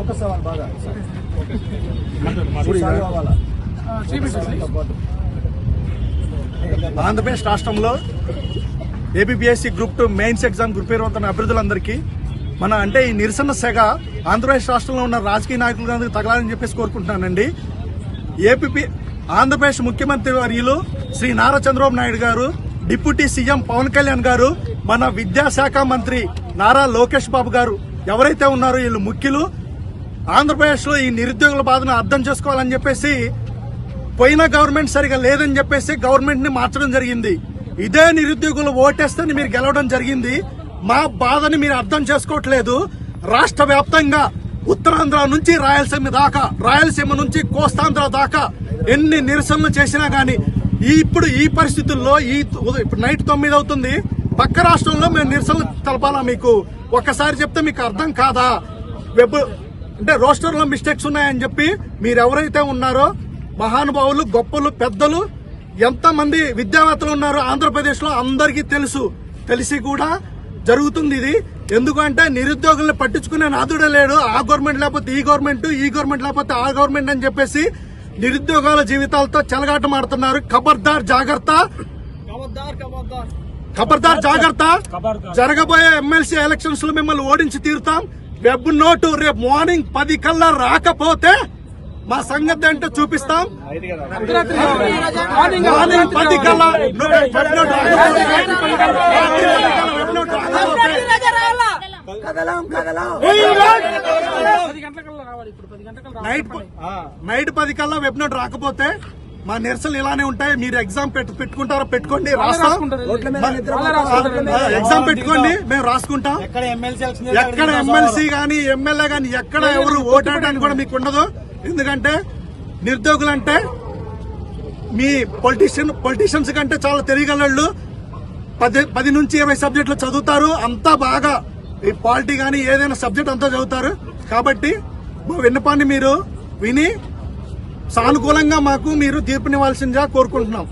Focus అవ్వాలి బాగా. ఆంధ్రప్రదేశ్ రాష్ట్రంలో APPSC group 2 mains exam prepare అవుతున్న అభ్యర్థులందరికీ అంటే ఈ నిరసన సెగ ఆంధ్రప్రదేశ్ రాష్ట్రంలో ఉన్న రాజకీయ నాయకులందరికీ తగలాలని చెప్పేసి కోరుకుంటున్నానండి. ఆంధ్రప్రదేశ్ ముఖ్యమంత్రి వర్యులు శ్రీ నారా చంద్రబాబు నాయుడు గారు, డిప్యూటీ సీఎం పవన్ కళ్యాణ్ గారు, మన విద్యాశాఖ మంత్రి నారా లోకేష్ బాబు గారు ఎవరైతే ఉన్నారో వీళ్ళు ముఖ్యులు ఆంధ్రప్రదేశ్ లో ఈ నిరుద్యోగుల బాధను అర్థం చేసుకోవాలని చెప్పేసి పోయిన గవర్నమెంట్ సరిగా లేదని చెప్పేసి గవర్నమెంట్ ని మార్చడం జరిగింది. ఇదే నిరుద్యోగులు ఓటేస్తే మీరు గెలవడం జరిగింది. మా బాధని మీరు అర్థం చేసుకోవట్లేదు. రాష్ట్ర వ్యాప్తంగా ఉత్తరాంధ్ర నుంచి రాయలసీమ నుంచి కోస్తాంధ్ర దాకా ఎన్ని నిరసనలు చేసినా గానీ ఇప్పుడు ఈ పరిస్థితుల్లో ఇప్పుడు నైట్ 9 అవుతుంది. పక్క రాష్ట్రంలో మేము నిరసనలు తెలపాలా? మీకు ఒక్కసారి చెప్తే మీకు అర్థం కాదా? అంటే రోస్టర్ లో మిస్టేక్స్ ఉన్నాయని చెప్పి మీరెవరైతే ఉన్నారో మహానుభావులు, గొప్పలు, పెద్దలు, ఎంతమంది విద్యావేత్తలు ఉన్నారో ఆంధ్రప్రదేశ్ లో అందరికీ తెలిసి కూడా జరుగుతుంది ఇది. ఎందుకంటే నిరుద్యోగుల్ని పట్టించుకునే నాదుడే లేడు. ఆ గవర్నమెంట్ లేకపోతే ఈ గవర్నమెంట్, ఈ గవర్నమెంట్ లేకపోతే ఆ గవర్నమెంట్ అని చెప్పేసి నిరుద్యోగాల జీవితాలతో చెలగాటం ఆడుతున్నారు. ఖబర్దార్ జాగ్రత్త, ఖబర్దార్ జాగ్రత్త. జరగబోయే ఎమ్మెల్సీ ఎలక్షన్స్ లో మిమ్మల్ని ఓడించి తీరుతాం. వెబ్ నోటు రేపు మార్నింగ్ 10 కల్లా రాకపోతే మా సంగతి అంటే చూపిస్తాం. మార్నింగ్ 10 కల్లా నైట్ 10 కల్లా వెబ్ నోట్ రాకపోతే మా నిరసనలు ఇలానే ఉంటాయి. మీరు ఎగ్జామ్ పెట్టుకుంటారో పెట్టుకోండి, ఎగ్జామ్ పెట్టుకోండి, మేము రాసుకుంటాం. ఎక్కడ ఎమ్మెల్సీ గానీ ఎమ్మెల్యే గానీ ఎక్కడ ఎవరు ఓటాడడానికి కూడా మీకు ఉండదు. ఎందుకంటే నిరుద్యోగులంటే మీ పొలిటీషియన్స్ కంటే చాలా తెలియగలళ్ళు. 10 నుంచి 20 సబ్జెక్టులు చదువుతారు. అంతా బాగా ఈ పాలిటీ గానీ ఏదైనా సబ్జెక్ట్ అంతా చదువుతారు. కాబట్టి మా విన్నపాన్ని మీరు విని సానుకూలంగా మాకు మీరు తీర్పునివ్వాల్సిందిగా కోరుకుంటున్నాం.